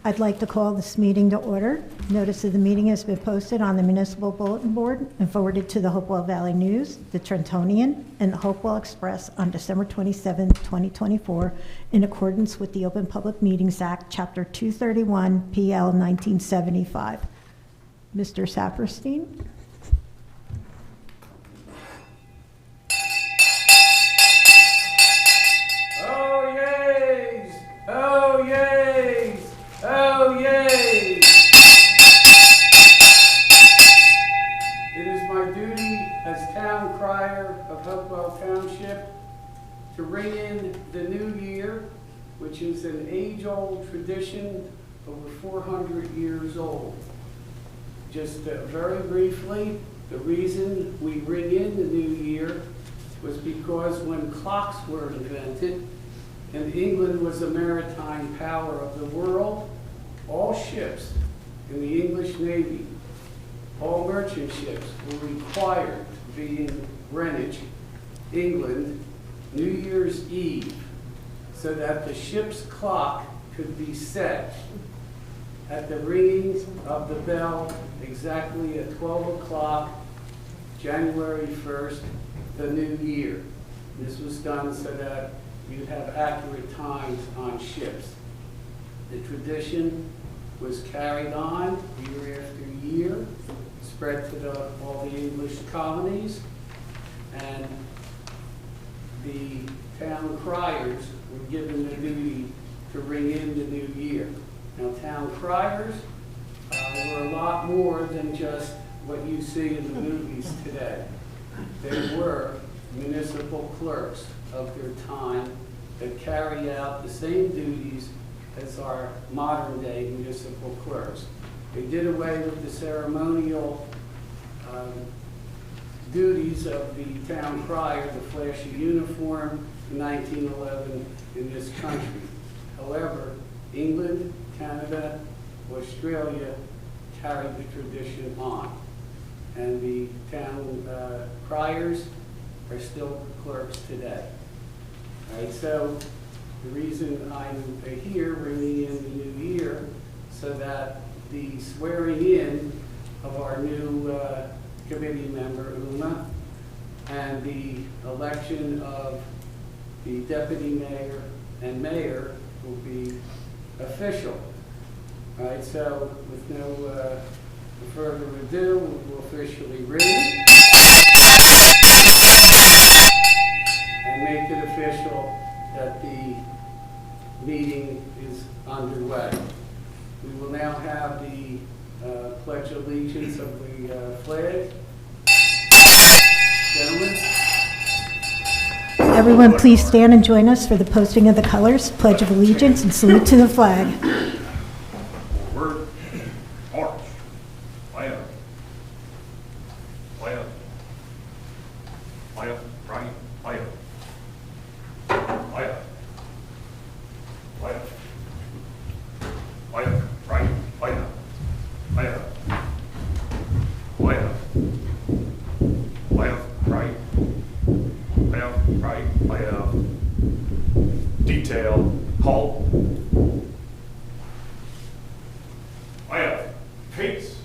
I'd like to call this meeting to order. Notice of the meeting has been posted on the municipal bulletin board and forwarded to the Hopewell Valley News, the Trentonian, and the Hopewell Express on December 27, 2024, in accordance with the Open Public Meetings Act, Chapter 231, PL 1975. Mr. Saperstein? Oh, yeas! Oh, yeas! Oh, yeas! It is my duty as town crier of Hopewell Township to ring in the new year, which is an age-old tradition over 400 years old. Just very briefly, the reason we ring in the new year was because when clocks were invented and England was a maritime power of the world, all ships in the English Navy, all merchant ships were required to be in Greenwich, England, New Year's Eve, so that the ship's clock could be set at the ringing of the bell exactly at 12 o'clock, January 1st, the new year. This was done so that you'd have accurate times on ships. The tradition was carried on year after year, spread to all the English colonies, and the town criers were given the duty to ring in the new year. Now, town criers were a lot more than just what you see in the movies today. They were municipal clerks of their time that carry out the same duties as our modern day municipal clerks. They did away with the ceremonial duties of the town crier, the flashy uniform, in 1911 in this country. However, England, Canada, Australia carried the tradition on. And the town criers are still clerks today. All right, so the reason I'm here ringing in the new year so that the swearing in of our new committee member, Uma, and the election of the deputy mayor and mayor will be official. All right, so with no further ado, we will officially ring and make it official that the meeting is underway. We will now have the Pledge of Allegiance of the flag. Gentlemen. Everyone please stand and join us for the posting of the colors, Pledge of Allegiance, and salute to the flag. Word, march, flag, flag, flag, right, flag, flag, flag, flag, right, flag, flag, flag, flag, right, flag, right, flag, detail, halt. I have peace.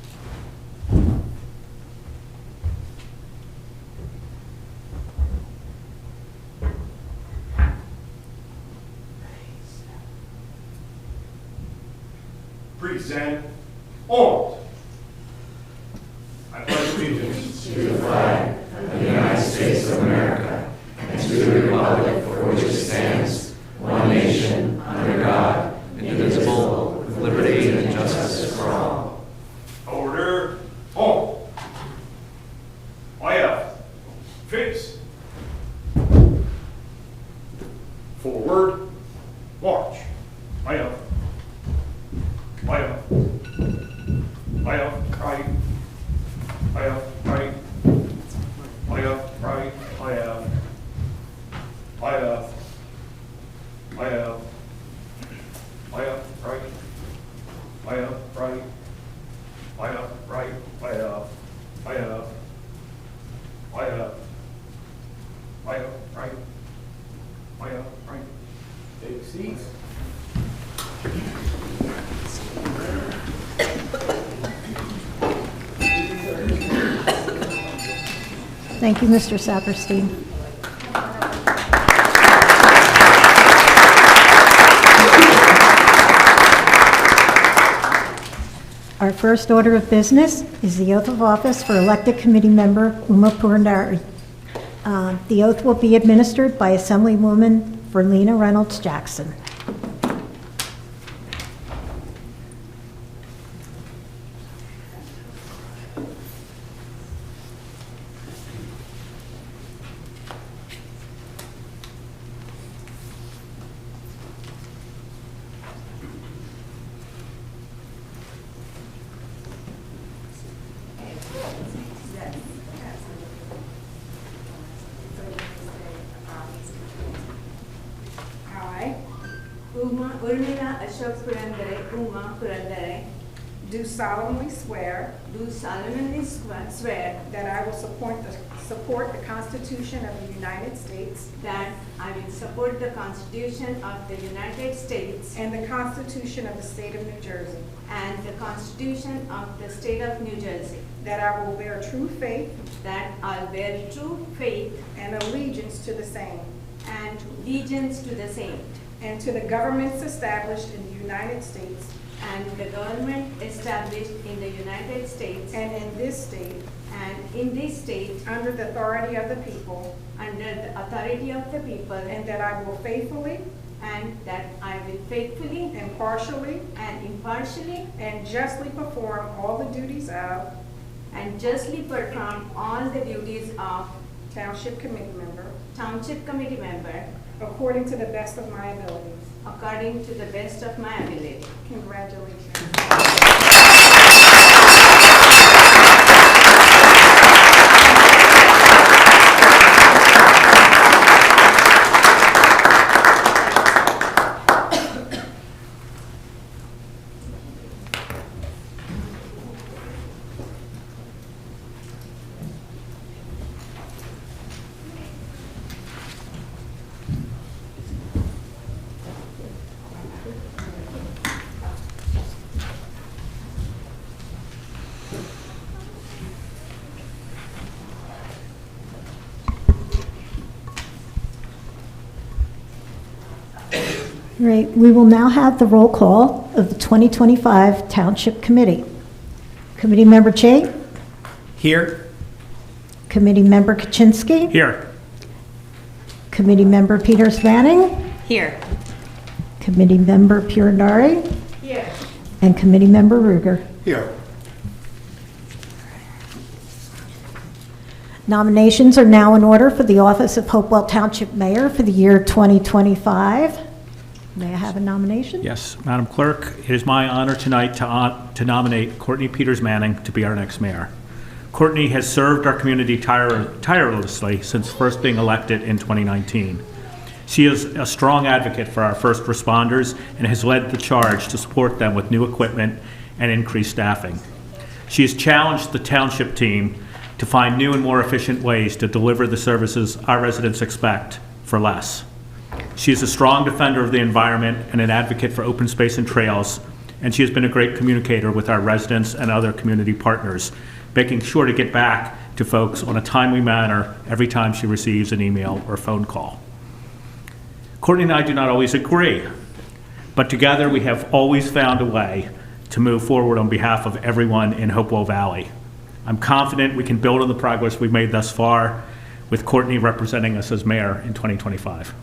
Present arms. I pledge allegiance to the flag of the United States of America and to the republic for which it stands, one nation, under God, indivisible, with liberty and justice for all. Order, home. I have face. Forward, march. I have right. I have right. I have right. I have right. I have. I have. I have. I have right. I have right. I have right. I have. I have. I have. I have right. I have right. Take seats. Thank you, Mr. Saperstein. Our first order of business is the oath of office for elected committee member Uma Purandari. The oath will be administered by Assemblywoman Verlena Reynolds Jackson. Urmila Ashok Purandare, Uma Purandare, Do solemnly swear do solemnly swear that I will support the Constitution of the United States that I will support the Constitution of the United States and the Constitution of the State of New Jersey, and the Constitution of the State of New Jersey, that I will bear true faith that I'll bear true faith and allegiance to the same, and allegiance to the same, and to the governments established in the United States and the government established in the United States and in this state, and in this state under the authority of the people, under the authority of the people, and that I will faithfully, and that I will faithfully impartially, and impartially and justly perform all the duties of and justly perform all the duties of Township Committee member Township Committee member according to the best of my abilities. according to the best of my ability. Congratulations. Right, we will now have the roll call of the 2025 Township Committee. Committee Member Che, Here. Committee Member Kaczynski, Here. Committee Member Peters Manning, Here. Committee Member Purandari, Here. and Committee Member Ruger. Here. Nominations are now in order for the office of Hopewell Township Mayor for the year 2025. May I have a nomination? Yes, Madam Clerk, it is my honor tonight to nominate Courtney Peters Manning to be our next mayor. Courtney has served our community tirelessly since first being elected in 2019. She is a strong advocate for our first responders and has led the charge to support them with new equipment and increased staffing. She has challenged the township team to find new and more efficient ways to deliver the services our residents expect for less. She is a strong defender of the environment and an advocate for open space and trails, and she has been a great communicator with our residents and other community partners, making sure to get back to folks on a timely manner every time she receives an email or phone call. Courtney and I do not always agree, but together we have always found a way to move forward on behalf of everyone in Hopewell Valley. I'm confident we can build on the progress we've made thus far, with Courtney representing us as mayor in 2025.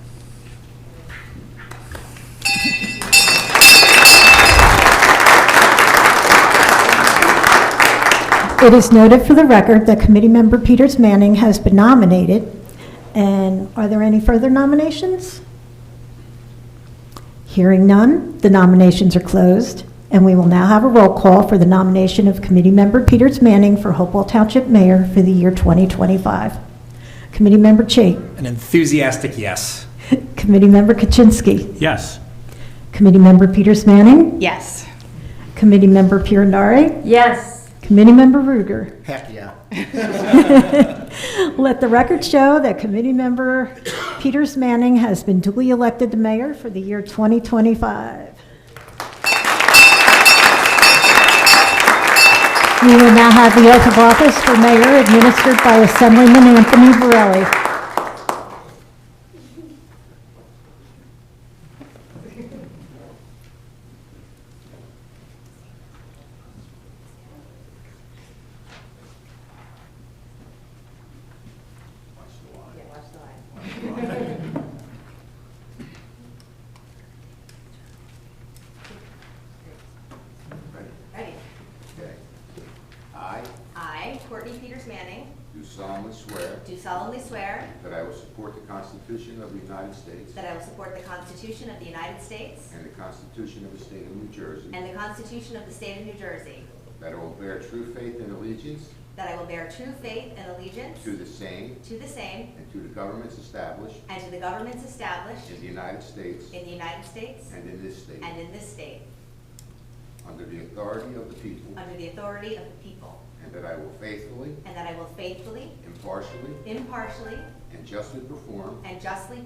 It is noted for the record that Committee Member Peters Manning has been nominated. And are there any further nominations? Hearing none, the nominations are closed, and we will now have a roll call for the nomination of Committee Member Peters Manning for Hopewell Township Mayor for the year 2025. Committee Member Che. An enthusiastic yes. Committee Member Kaczynski. Yes. Committee Member Peters Manning. Yes. Committee Member Purandari. Yes. Committee Member Ruger. Heck yeah. Let the record show that Committee Member Peters Manning has been duly elected the mayor for the year 2025. We will now have the oath of office for mayor administered by Assemblyman Anthony Varelli. Ready? Okay. I, Courtney Peters Manning, Do solemnly swear do that I will support the Constitution of the United States that I will support the Constitution of the United States and the Constitution of the State of New Jersey, and the Constitution of the State of New Jersey, that I will bear true faith and allegiance that I will bear true faith and allegiance to the same to the same and to the governments established and to the governments established in the United States in the United States and in this state, and in this state, under the authority of the people, under the authority of the people, and that I will faithfully, and that I will faithfully, impartially, and justly perform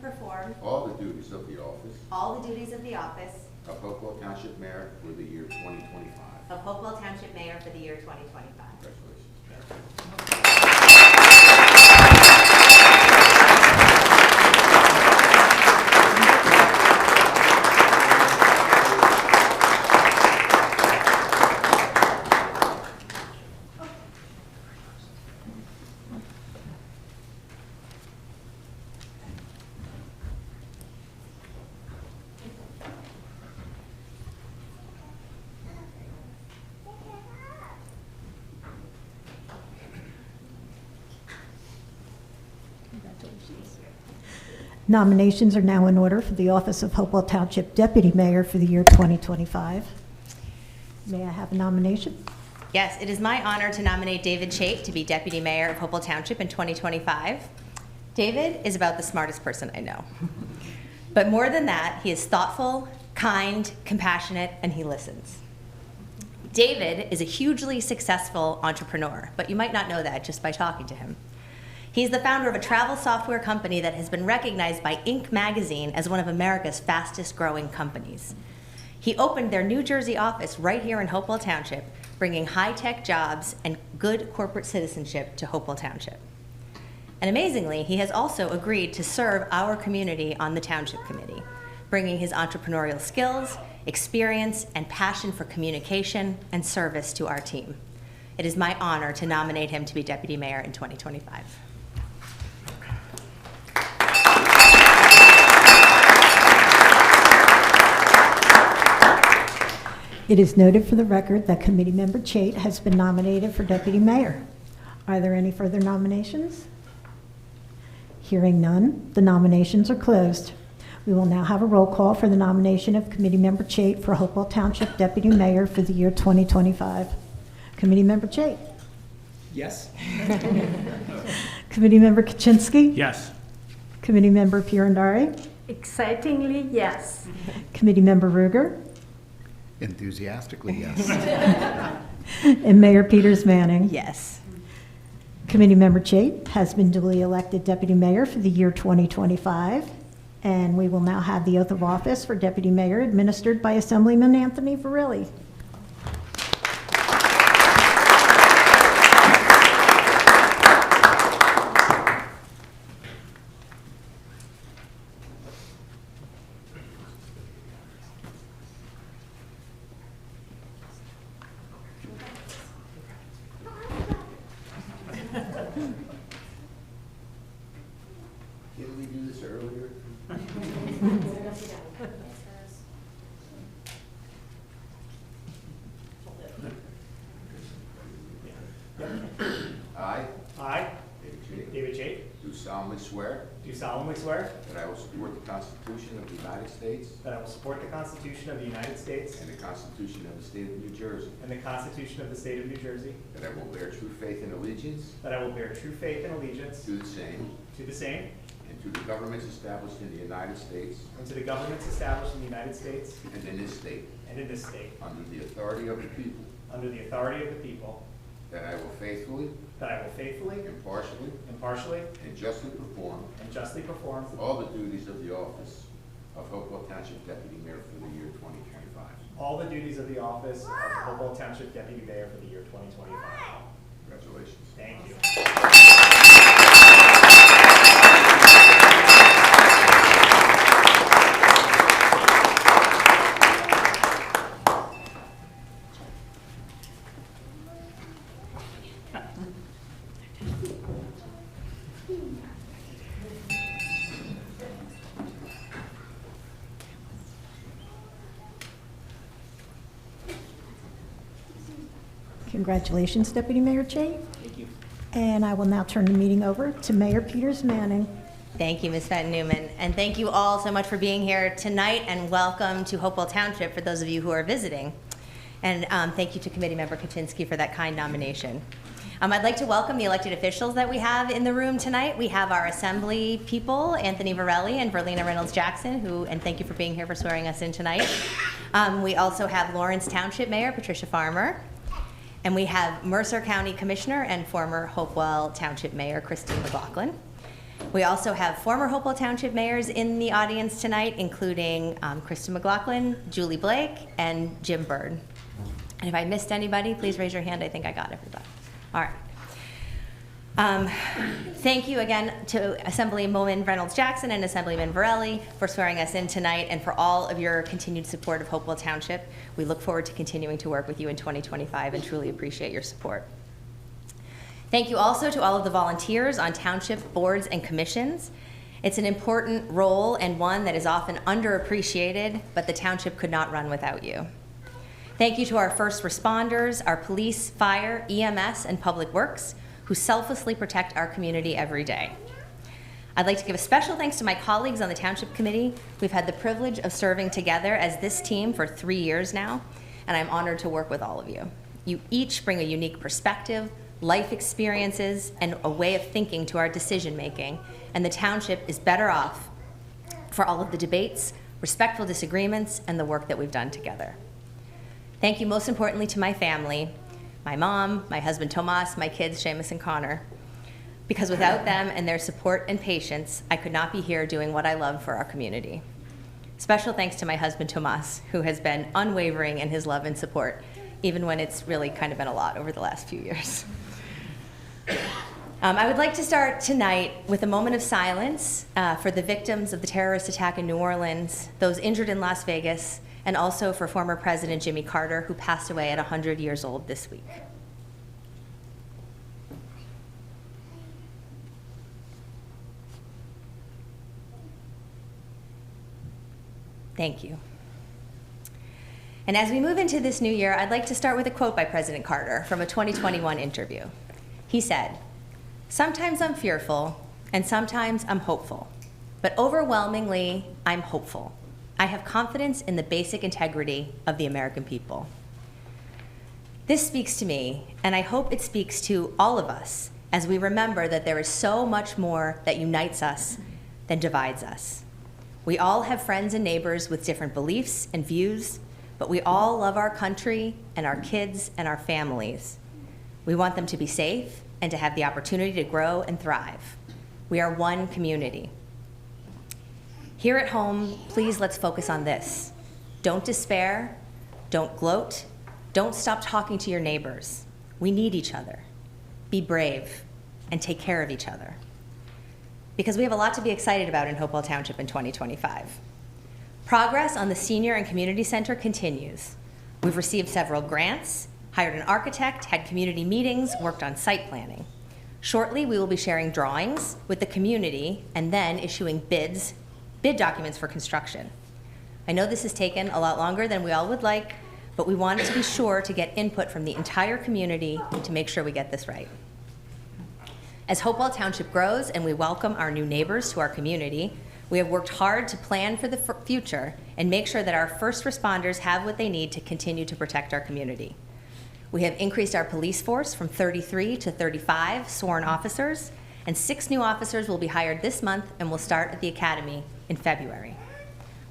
perform all the duties of the office all the duties of the office of Hopewell Township Mayor for the year 2025. of Hopewell Township Mayor for the year 2025. Congratulations. Nominations are now in order for the office of Hopewell Township Deputy Mayor for the year 2025. May I have a nomination? Yes, it is my honor to nominate David Chait to be Deputy Mayor of Hopewell Township in 2025. David is about the smartest person I know. But more than that, he is thoughtful, kind, compassionate, and he listens. David is a hugely successful entrepreneur, but you might not know that just by talking to him. He's the founder of a travel software company that has been recognized by Inc. magazine as one of America's fastest growing companies. He opened their New Jersey office right here in Hopewell Township, bringing high-tech jobs and good corporate citizenship to Hopewell Township. And amazingly, he has also agreed to serve our community on the Township Committee, bringing his entrepreneurial skills, experience, and passion for communication and service to our team. It is my honor to nominate him to be Deputy Mayor in 2025. It is noted for the record that Committee Member Chait has been nominated for Deputy Mayor. Are there any further nominations? Hearing none, the nominations are closed. We will now have a roll call for the nomination of Committee Member Chait for Hopewell Township Deputy Mayor for the year 2025. Committee Member Chait. Yes. Committee Member Kaczynski. Yes. Committee Member Pirandari. Excitingly, yes. Committee Member Ruger. Enthusiastically, yes. And Mayor Peters Manning. Yes. Committee Member Chait has been duly elected Deputy Mayor for the year 2025. And we will now have the oath of office for Deputy Mayor administered by Assemblyman Anthony Varelli. Didn't we do this earlier? I, David Chait, do solemnly swear do solemnly swear that I will support the Constitution of the United States that I will support the Constitution of the United States and the Constitution of the State of New Jersey, and the Constitution of the State of New Jersey, that I will bear true faith and allegiance that I will bear true faith and allegiance to the same to the same and to the governments established in the United States and to the governments established in the United States and in this state, and in this state, under the authority of the people, under the authority of the people, that I will faithfully, impartially, and justly perform and justly perform all the duties of the office of Hopewell Township Deputy Mayor for the year 2025. all the duties of the office of Hopewell Township Deputy Mayor for the year 2025. Congratulations. Thank you. Congratulations, Deputy Mayor Chait. Thank you. And I will now turn the meeting over to Mayor Peters Manning. Thank you, Ms. Fenton Newman. And thank you all so much for being here tonight, and welcome to Hopewell Township for those of you who are visiting. And thank you to Committee Member Kaczynski for that kind nomination. I'd like to welcome the elected officials that we have in the room tonight. We have our assembly people, Anthony Varelli and Verlina Reynolds-Jackson, and thank you for being here for swearing us in tonight. We also have Lawrence Township Mayor Patricia Farmer. And we have Mercer County Commissioner and former Hopewell Township Mayor Christine McLaughlin. We also have former Hopewell Township mayors in the audience tonight, including Kristen McLaughlin, Julie Blake, and Jim Byrd. And if I missed anybody, please raise your hand. I think I got everybody. All right. Thank you again to Assemblywoman Reynolds-Jackson and Assemblyman Varelli for swearing us in tonight, and for all of your continued support of Hopewell Township. We look forward to continuing to work with you in 2025 and truly appreciate your support. Thank you also to all of the volunteers on township boards and commissions. It's an important role and one that is often underappreciated, but the township could not run without you. Thank you to our first responders, our police, fire, EMS, and public works, who selflessly protect our community every day. I'd like to give a special thanks to my colleagues on the Township Committee. We've had the privilege of serving together as this team for 3 years now, and I'm honored to work with all of you. You each bring a unique perspective, life experiences, and a way of thinking to our decision making, and the township is better off for all of the debates, respectful disagreements, and the work that we've done together. Thank you most importantly to my family, my mom, my husband Tomas, my kids Seamus and Connor, because without them and their support and patience, I could not be here doing what I love for our community. Special thanks to my husband Tomas, who has been unwavering in his love and support, even when it's really kind of been a lot over the last few years. I would like to start tonight with a moment of silence for the victims of the terrorist attack in New Orleans, those injured in Las Vegas, and also for former President Jimmy Carter, who passed away at 100 years old this week. Thank you. And as we move into this new year, I'd like to start with a quote by President Carter from a 2021 interview. He said, "Sometimes I'm fearful, and sometimes I'm hopeful, but overwhelmingly, I'm hopeful. I have confidence in the basic integrity of the American people." This speaks to me, and I hope it speaks to all of us as we remember that there is so much more that unites us than divides us. We all have friends and neighbors with different beliefs and views, but we all love our country and our kids and our families. We want them to be safe and to have the opportunity to grow and thrive. We are one community. Here at home, please let's focus on this. Don't despair, don't gloat, don't stop talking to your neighbors. We need each other. Be brave and take care of each other. Because we have a lot to be excited about in Hopewell Township in 2025. Progress on the Senior and Community Center continues. We've received several grants, hired an architect, had community meetings, worked on site planning. Shortly, we will be sharing drawings with the community and then issuing bid documents for construction. I know this has taken a lot longer than we all would like, but we wanted to be sure to get input from the entire community to make sure we get this right. As Hopewell Township grows and we welcome our new neighbors to our community, we have worked hard to plan for the future and make sure that our first responders have what they need to continue to protect our community. We have increased our police force from 33 to 35 sworn officers, and 6 new officers will be hired this month and will start at the academy in February.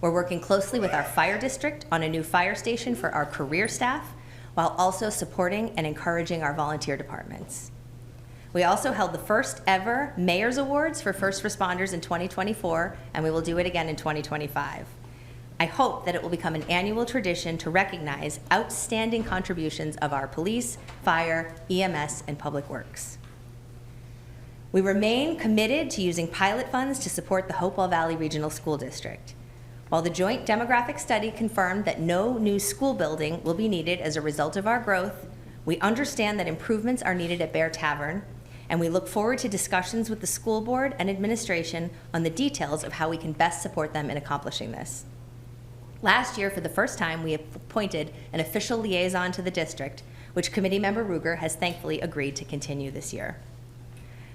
We're working closely with our fire district on a new fire station for our career staff, while also supporting and encouraging our volunteer departments. We also held the first ever Mayor's Awards for first responders in 2024, and we will do it again in 2025. I hope that it will become an annual tradition to recognize outstanding contributions of our police, fire, EMS, and public works. We remain committed to using pilot funds to support the Hopewell Valley Regional School District. While the joint demographic study confirmed that no new school building will be needed as a result of our growth, we understand that improvements are needed at Bear Tavern, and we look forward to discussions with the school board and administration on the details of how we can best support them in accomplishing this. Last year, for the first time, we appointed an official liaison to the district, which Committee Member Ruger has thankfully agreed to continue this year.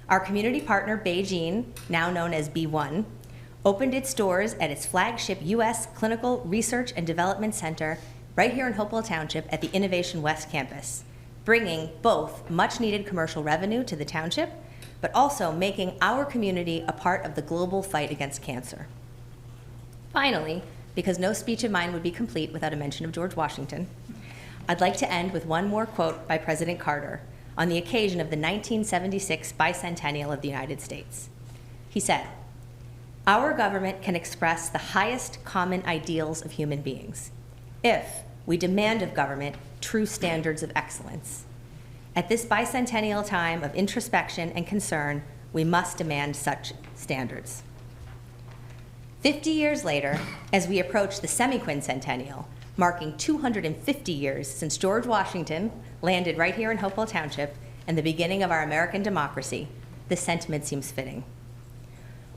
Our community partner, Beijing, now known as B1, opened its doors at its flagship U.S. Clinical Research and Development Center right here in Hopewell Township at the Innovation West campus, bringing both much-needed commercial revenue to the township, but also making our community a part of the global fight against cancer. Finally, because no speech of mine would be complete without a mention of George Washington, I'd like to end with one more quote by President Carter on the occasion of the 1976 bicentennial of the United States. He said, "Our government can express the highest common ideals of human beings if we demand of government true standards of excellence. At this bicentennial time of introspection and concern, we must demand such standards." 50 years later, as we approach the semi-quincentennial, marking 250 years since George Washington landed right here in Hopewell Township and the beginning of our American democracy, this sentiment seems fitting.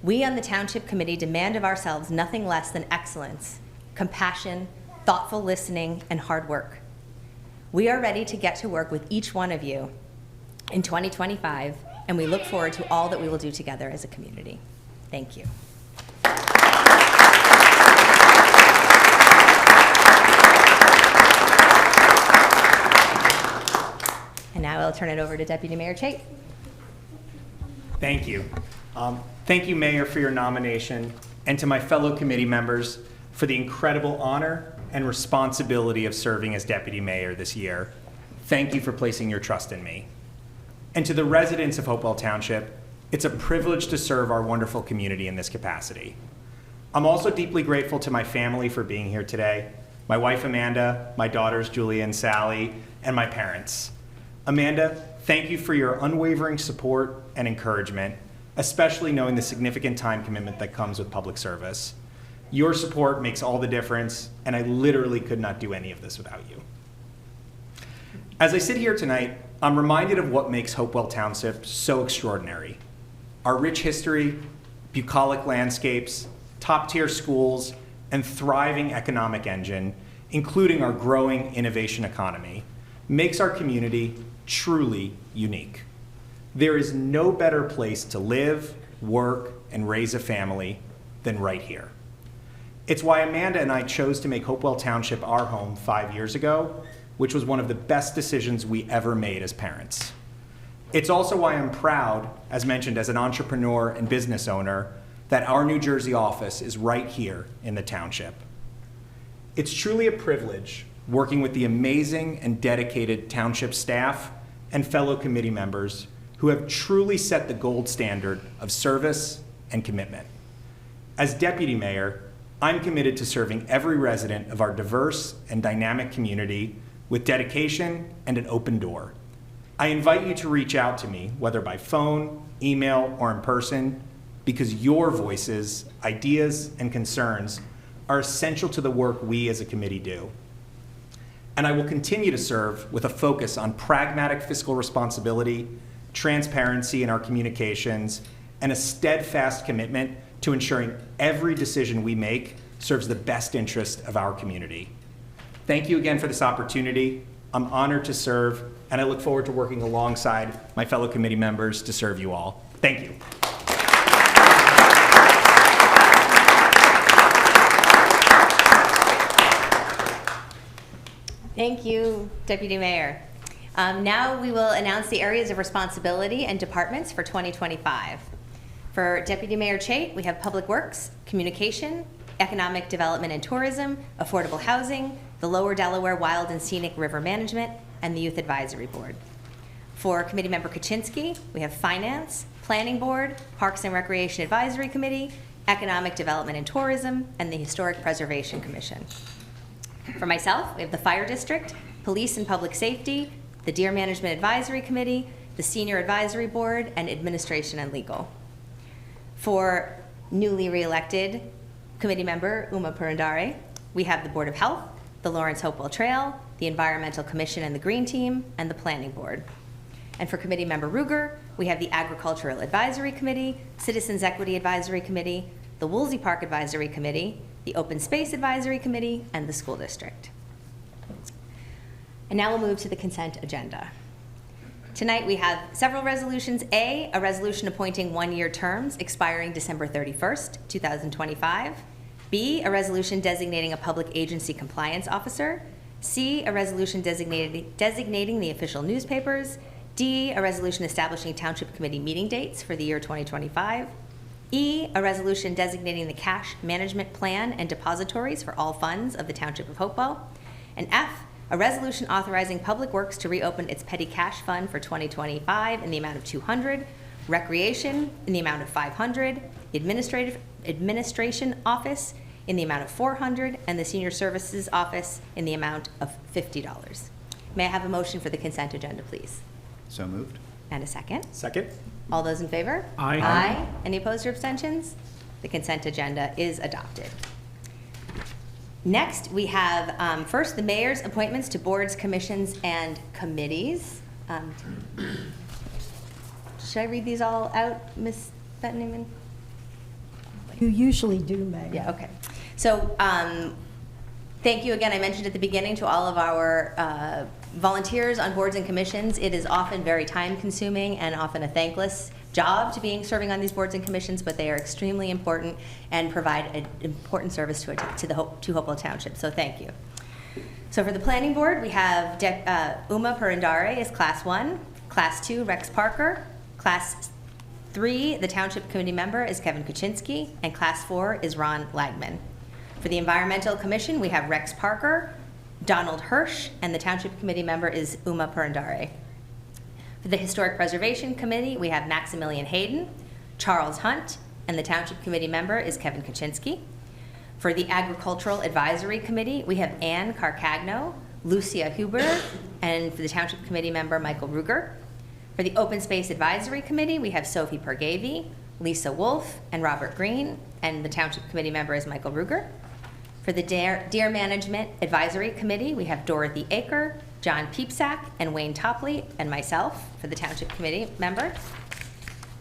We on the Township Committee demand of ourselves nothing less than excellence, compassion, thoughtful listening, and hard work. We are ready to get to work with each one of you in 2025, and we look forward to all that we will do together as a community. Thank you. And now I'll turn it over to Deputy Mayor Chait. Thank you. Thank you, Mayor, for your nomination, and to my fellow committee members for the incredible honor and responsibility of serving as Deputy Mayor this year. Thank you for placing your trust in me. And to the residents of Hopewell Township, it's a privilege to serve our wonderful community in this capacity. I'm also deeply grateful to my family for being here today, my wife Amanda, my daughters Julia and Sally, and my parents. Amanda, thank you for your unwavering support and encouragement, especially knowing the significant time commitment that comes with public service. Your support makes all the difference, and I literally could not do any of this without you. As I sit here tonight, I'm reminded of what makes Hopewell Township so extraordinary. Our rich history, bucolic landscapes, top-tier schools, and thriving economic engine, including our growing innovation economy, makes our community truly unique. There is no better place to live, work, and raise a family than right here. It's why Amanda and I chose to make Hopewell Township our home 5 years ago, which was one of the best decisions we ever made as parents. It's also why I'm proud, as mentioned, as an entrepreneur and business owner, that our New Jersey office is right here in the township. It's truly a privilege working with the amazing and dedicated township staff and fellow committee members who have truly set the gold standard of service and commitment. As Deputy Mayor, I'm committed to serving every resident of our diverse and dynamic community with dedication and an open door. I invite you to reach out to me, whether by phone, email, or in person, because your voices, ideas, and concerns are essential to the work we as a committee do. And I will continue to serve with a focus on pragmatic fiscal responsibility, transparency in our communications, and a steadfast commitment to ensuring every decision we make serves the best interest of our community. Thank you again for this opportunity. I'm honored to serve, and I look forward to working alongside my fellow committee members to serve you all. Thank you. Thank you, Deputy Mayor. Now we will announce the areas of responsibility and departments for 2025. For Deputy Mayor Chait, we have Public Works, Communication, Economic Development and Tourism, Affordable Housing, the Lower Delaware Wild and Scenic River Management, and the Youth Advisory Board. For Committee Member Kaczynski, we have Finance, Planning Board, Parks and Recreation Advisory Committee, Economic Development and Tourism, and the Historic Preservation Commission. For myself, we have the Fire District, Police and Public Safety, the Deer Management Advisory Committee, the Senior Advisory Board, and Administration and Legal. For newly re-elected Committee Member Uma Purandare, we have the Board of Health, the Lawrence Hopewell Trail, the Environmental Commission and the Green Team, and the Planning Board. And for Committee Member Ruger, we have the Agricultural Advisory Committee, Citizens Equity Advisory Committee, the Woolsey Park Advisory Committee, the Open Space Advisory Committee, and the School District. And now we'll move to the consent agenda. Tonight we have several resolutions. A resolution appointing one-year terms expiring December 31st, 2025. B, a resolution designating a public agency compliance officer. C, a resolution designating the official newspapers. D, a resolution establishing township committee meeting dates for the year 2025. E, a resolution designating the cash management plan and depositories for all funds of the Township of Hopewell. And F, a resolution authorizing Public Works to reopen its petty cash fund for 2025 in the amount of $200, Recreation in the amount of $500, the Administration Office in the amount of $400, and the Senior Services Office in the amount of $50. May I have a motion for the consent agenda, please? So moved. And a second? Second? All those in favor? Aye. Aye. Any opposed or abstentions? The consent agenda is adopted. Next, we have first the mayor's appointments to boards, commissions, and committees. Should I read these all out, Ms. Fenton-Newman? You usually do, Mayor. Yeah, okay. So thank you again. I mentioned at the beginning to all of our volunteers on boards and commissions. It is often very time-consuming and often a thankless job to serving on these boards and commissions, but they are extremely important and provide an important service to Hopewell Township. So thank you. So for the planning board, we have Uma Purandare as Class 1, Class 2, Rex Parker, Class 3, the Township Committee member is Kevin Kaczynski, and Class 4 is Ron Lagman. For the Environmental Commission, we have Rex Parker, Donald Hirsch, and the Township Committee member is Uma Purandare. For the Historic Preservation Committee, we have Maximilian Hayden, Charles Hunt, and the Township Committee member is Kevin Kaczynski. For the Agricultural Advisory Committee, we have Ann Carcagno, Lucia Huber, and for the Township Committee member, Michael Ruger. For the Open Space Advisory Committee, we have Sophie Pergavy, Lisa Wolf, and Robert Green, and the Township Committee member is Michael Ruger. For the Deer Management Advisory Committee, we have Dorothy Aker, John Peepsack, and Wayne Topley, and myself for the Township Committee member.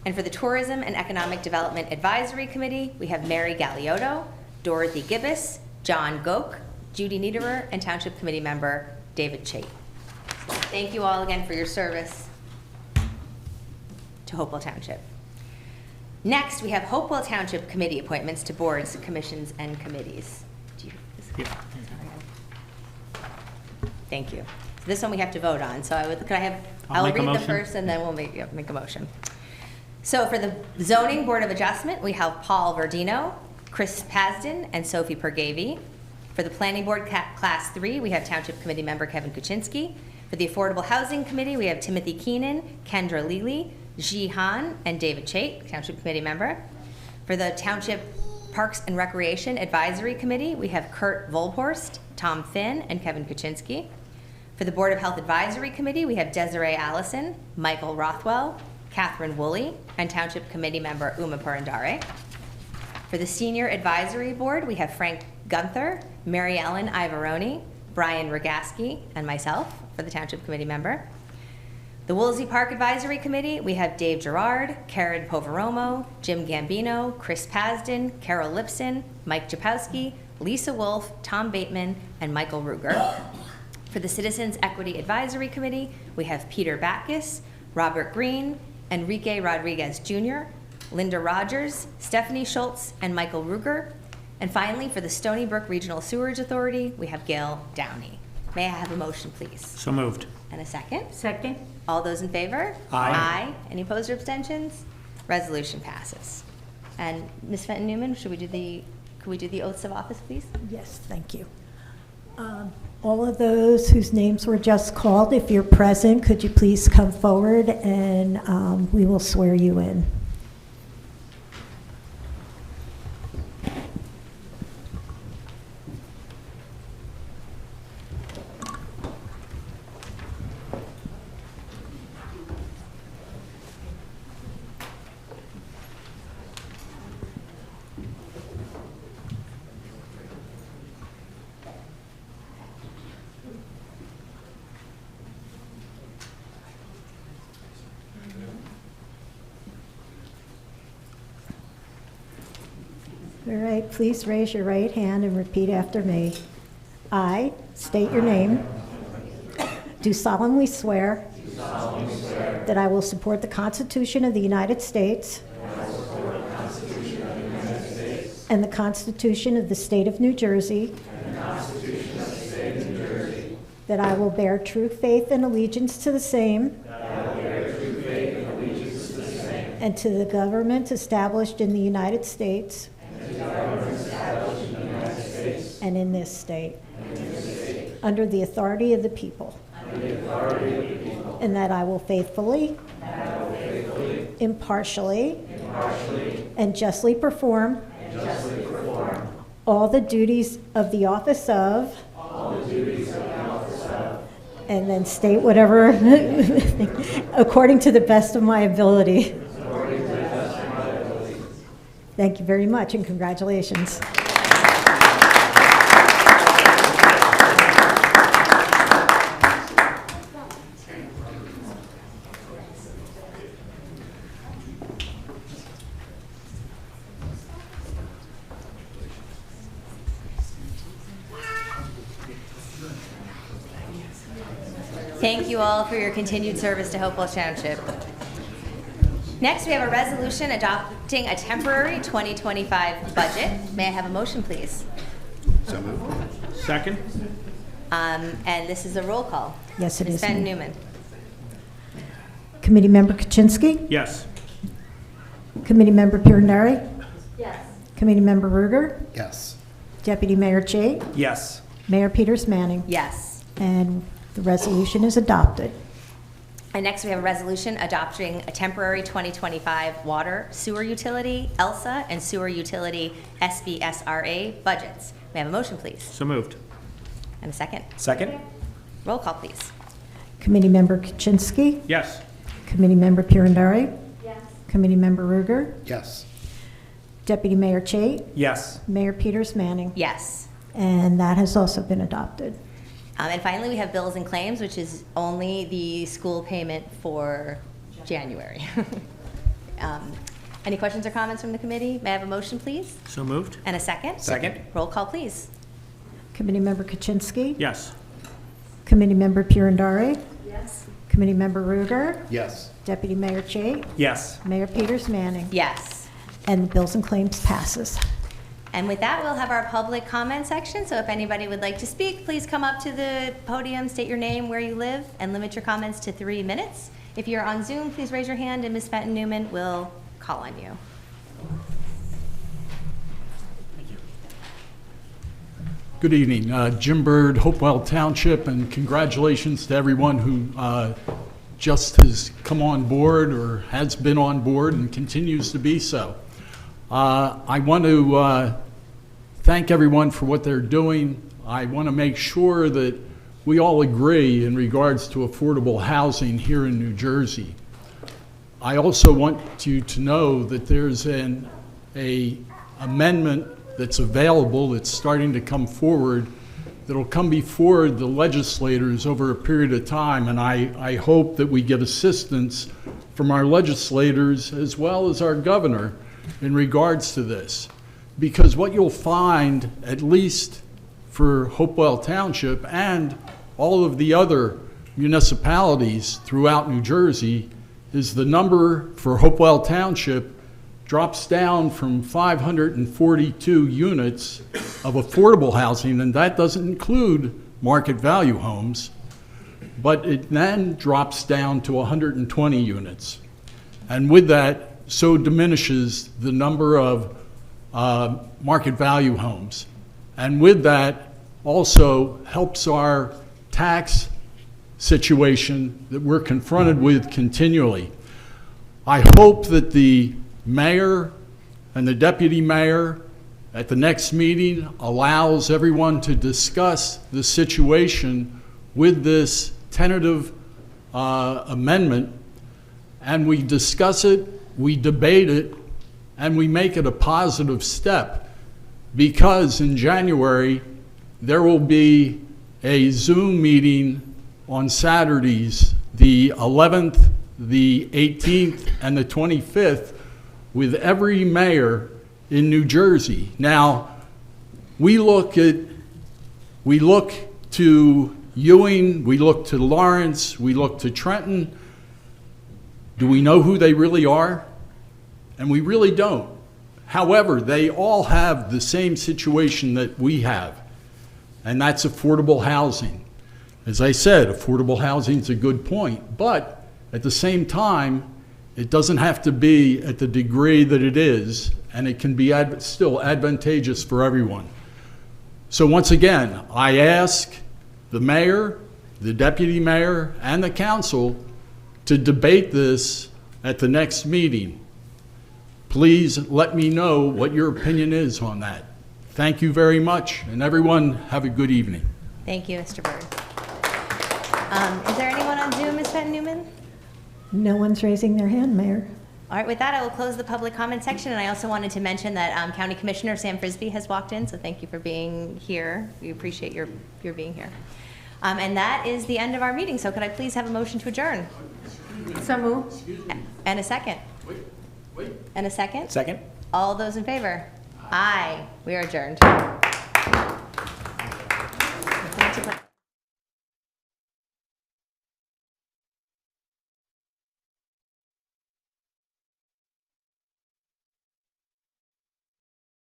And for the Tourism and Economic Development Advisory Committee, we have Mary Galiotto, Dorothy Gibbous, John Goke, Judy Niederer, and Township Committee member David Chait. Thank you all again for your service to Hopewell Township. Next, we have Hopewell Township Committee appointments to boards, commissions, and committees. Thank you. So this one we have to vote on. So I'll read them first and then we'll make a motion. So for the Zoning Board of Adjustment, we have Paul Verdino, Chris Pasden, and Sophie Pergavy. For the Planning Board Class 3, we have Township Committee member Kevin Kaczynski. For the Affordable Housing Committee, we have Timothy Keenan, Kendra Lely, Ji Han, and David Chait, Township Committee member. For the Township Parks and Recreation Advisory Committee, we have Kurt Volphorst, Tom Finn, and Kevin Kaczynski. For the Board of Health Advisory Committee, we have Desiree Allison, Michael Rothwell, Catherine Woolley, and Township Committee member Uma Purandare. For the Senior Advisory Board, we have Frank Gunther, Mary Ellen Ivaroni, Brian Rogaski, and myself for the Township Committee member. The Woolsey Park Advisory Committee, we have Dave Gerard, Karen Poveromo, Jim Gambino, Chris Pasden, Carol Lipson, Mike Japowski, Lisa Wolf, Tom Bateman, and Michael Ruger. For the Citizens Equity Advisory Committee, we have Peter Backus, Robert Green, Enrique Rodriguez Jr., Linda Rogers, Stephanie Schultz, and Michael Ruger. And finally, for the Stony Brook Regional Sewerage Authority, we have Gail Downey. May I have a motion, please? So moved. And a second? Second. All those in favor? Aye. Aye. Any opposed or abstentions? Resolution passes. And Ms. Fenton-Newman, could we do the oaths of office, please? Yes, thank you. All of those whose names were just called, if you're present, could you please come forward and we will swear you in. All right, please raise your right hand and repeat after me. I state your name. Do solemnly swear that I will support the Constitution of the United States and the Constitution of the State of New Jersey, that I will bear true faith and allegiance to the same and to the government established in the United States and in this state, under the authority of the people, and that I will faithfully, impartially, and justly perform all the duties of the office of, and then state whatever, according to the best of my ability. Thank you very much, and congratulations. Thank you all for your continued service to Hopewell Township. Next, we have a resolution adopting a temporary 2025 budget. May I have a motion, please? So moved. Second? And this is a roll call. Yes, it Ms. is. Fenton Newman. Committee Member Kaczynski? Yes. Committee Member Pirandari? Yes. Committee Member Ruger? Yes. Deputy Mayor Chait? Yes. Mayor Peters Manning? Yes. And the resolution is adopted. And next, we have a resolution adopting a temporary 2025 water, sewer utility, ELSA, and sewer utility SBSRA budgets. May I have a motion, please? So moved. And a second. Second? Roll call, please. Committee Member Kaczynski? Yes. Committee Member Pirandari? Yes. Committee Member Ruger? Yes. Deputy Mayor Chait? Yes. Mayor Peters Manning? Yes. And that has also been adopted. And finally, we have bills and claims, which is only the school payment for January. Any questions or comments from the committee? May I have a motion, please? So moved? And a second? Second? Roll call, please. Committee Member Kaczynski? Yes. Committee Member Pirandari? Yes. Committee Member Ruger? Yes. Deputy Mayor Chait? Yes. Mayor Peters Manning? Yes. And the bills and claims passes. And with that, we'll have our public comment section. So if anybody would like to speak, please come up to the podium, state your name, where you live, and limit your comments to 3 minutes. If you're on Zoom, please raise your hand, and Ms. Fenton Newman will call on you. Good evening. Jim Bird, Hopewell Township, and congratulations to everyone who just has come on board or has been on board and continues to be so. I want to thank everyone for what they're doing. I want to make sure that we all agree in regards to affordable housing here in New Jersey. I also want you to know that there's an amendment that's available that's starting to come forward that'll come before the legislators over a period of time, and I hope that we get assistance from our legislators as well as our governor in regards to this. Because what you'll find, at least for Hopewell Township and all of the other municipalities throughout New Jersey, is the number for Hopewell Township drops down from 542 units of affordable housing, and that doesn't include market value homes, but it then drops down to 120 units. And with that, so diminishes the number of market value homes. And with that, also helps our tax situation that we're confronted with continually. I hope that the mayor and the deputy mayor at the next meeting allows everyone to discuss the situation with this tentative amendment, and we discuss it, we debate it, and we make it a positive step, because in January there will be a Zoom meeting on Saturdays, the 11th, the 18th, and the 25th, with every mayor in New Jersey. Now, we look to Ewing, we look to Lawrence, we look to Trenton. Do we know who they really are? And we really don't. However, they all have the same situation that we have, and that's affordable housing. As I said, affordable housing is a good point, but at the same time, it doesn't have to be at the degree that it is, and it can be still advantageous for everyone. So once again, I ask the mayor, the deputy mayor, and the council to debate this at the next meeting. Please let me know what your opinion is on that. Thank you very much, and everyone have a good evening. Thank you, Mr. Byrd. Is there anyone on Zoom, Ms. Fenton-Newman? No one's raising their hand, Mayor. All right, with that, I will close the public comment section, and I also wanted to mention that County Commissioner Sam Frisbee has walked in, so thank you for being here. We appreciate your being here. And that is the end of our meeting, so could I please have a motion to adjourn? So move. And a second? Wait. And a second? Second? All those in favor? Aye. We are adjourned.